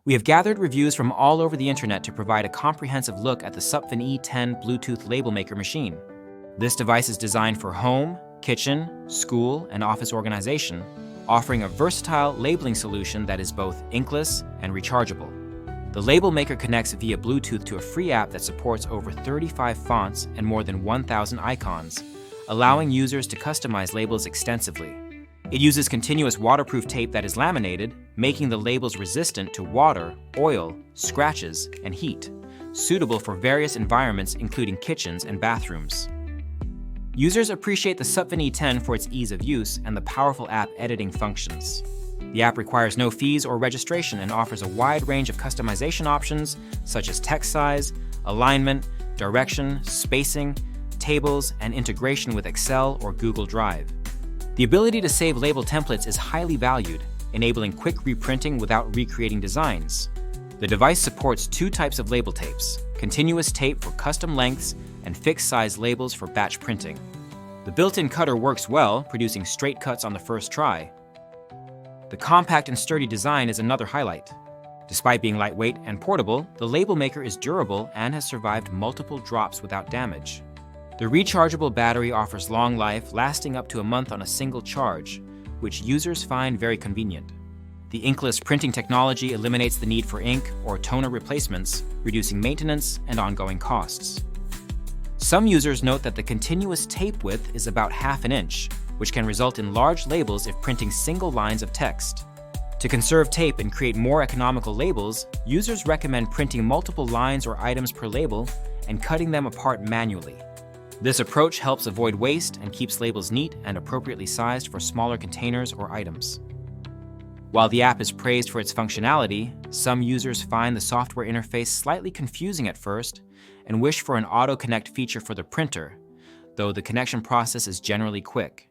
We have gathered reviews from all over the internet to provide a comprehensive look at the SUPVAN E10 Bluetooth label maker machine. This device is designed for home, kitchen, school, and office organization, offering a versatile labeling solution that is both inkless and rechargeable. The label maker connects via Bluetooth to a free app that supports over 35 fonts and more than 1,000 icons, allowing users to customize labels extensively. It uses continuous waterproof tape that is laminated, making the labels resistant to water, oil, scratches, and heat, suitable for various environments including kitchens and bathrooms. Users appreciate the SUPVAN E10 for its ease of use and the powerful app editing functions. The app requires no fees or registration and offers a wide range of customization options such as text size, alignment, direction, spacing, tables, and integration with Excel or Google Drive. The ability to save label templates is highly valued, enabling quick reprinting without recreating designs. The device supports two types of label tapes: continuous tape for custom lengths and fixed size labels for batch printing. The built-in cutter works well, producing straight cuts on the first try. The compact and sturdy design is another highlight. Despite being lightweight and portable, the label maker is durable and has survived multiple drops without damage. The rechargeable battery offers long life, lasting up to a month on a single charge, which users find very convenient. The inkless printing technology eliminates the need for ink or toner replacements, reducing maintenance and ongoing costs. Some users note that the continuous tape width is about ½ an inch, which can result in large labels if printing single lines of text. To conserve tape and create more economical labels, users recommend printing multiple lines or items per label and cutting them apart manually. This approach helps avoid waste and keeps labels neat and appropriately sized for smaller containers or items. While the app is praised for its functionality, some users find the software interface slightly confusing at first and wish for an auto-connect feature for the printer, though the connection process is generally quick.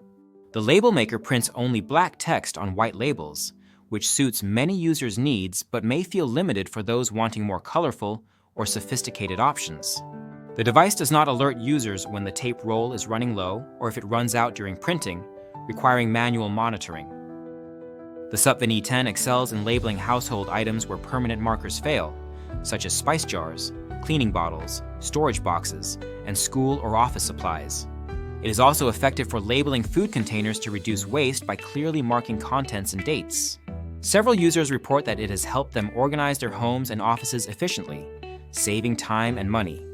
The label maker prints only black text on white labels, which suits many users' needs but may feel limited for those wanting more colorful or sophisticated options. The device does not alert users when the tape roll is running low or if it runs out during printing, requiring manual monitoring. The SUPVAN E10 excels in labeling household items where permanent markers fail, such as spice jars, cleaning bottles, storage boxes, and school or office supplies. It is also effective for labeling food containers to reduce waste by clearly marking contents and dates. Several users report that it has helped them organize their homes and offices efficiently, saving time and money.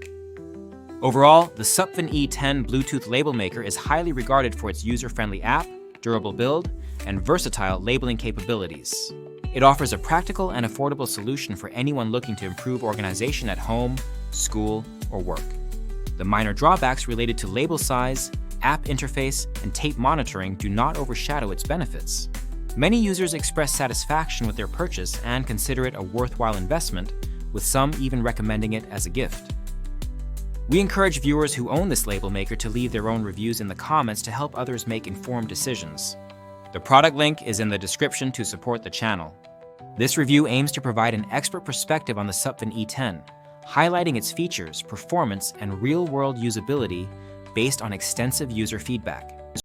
Overall, the SUPVAN E10 Bluetooth label maker is highly regarded for its user-friendly app, durable build, and versatile labeling capabilities. It offers a practical and affordable solution for anyone looking to improve organization at home, school, or work. The minor drawbacks related to label size, app interface, and tape monitoring do not overshadow its benefits. Many users express satisfaction with their purchase and consider it a worthwhile investment, with some even recommending it as a gift. We encourage viewers who own this label maker to leave their own reviews in the comments to help others make informed decisions. The product link is in the description to support the channel. This review aims to provide an expert perspective on the SUPVAN E10, highlighting its features, performance, and real-world usability based on extensive user feedback.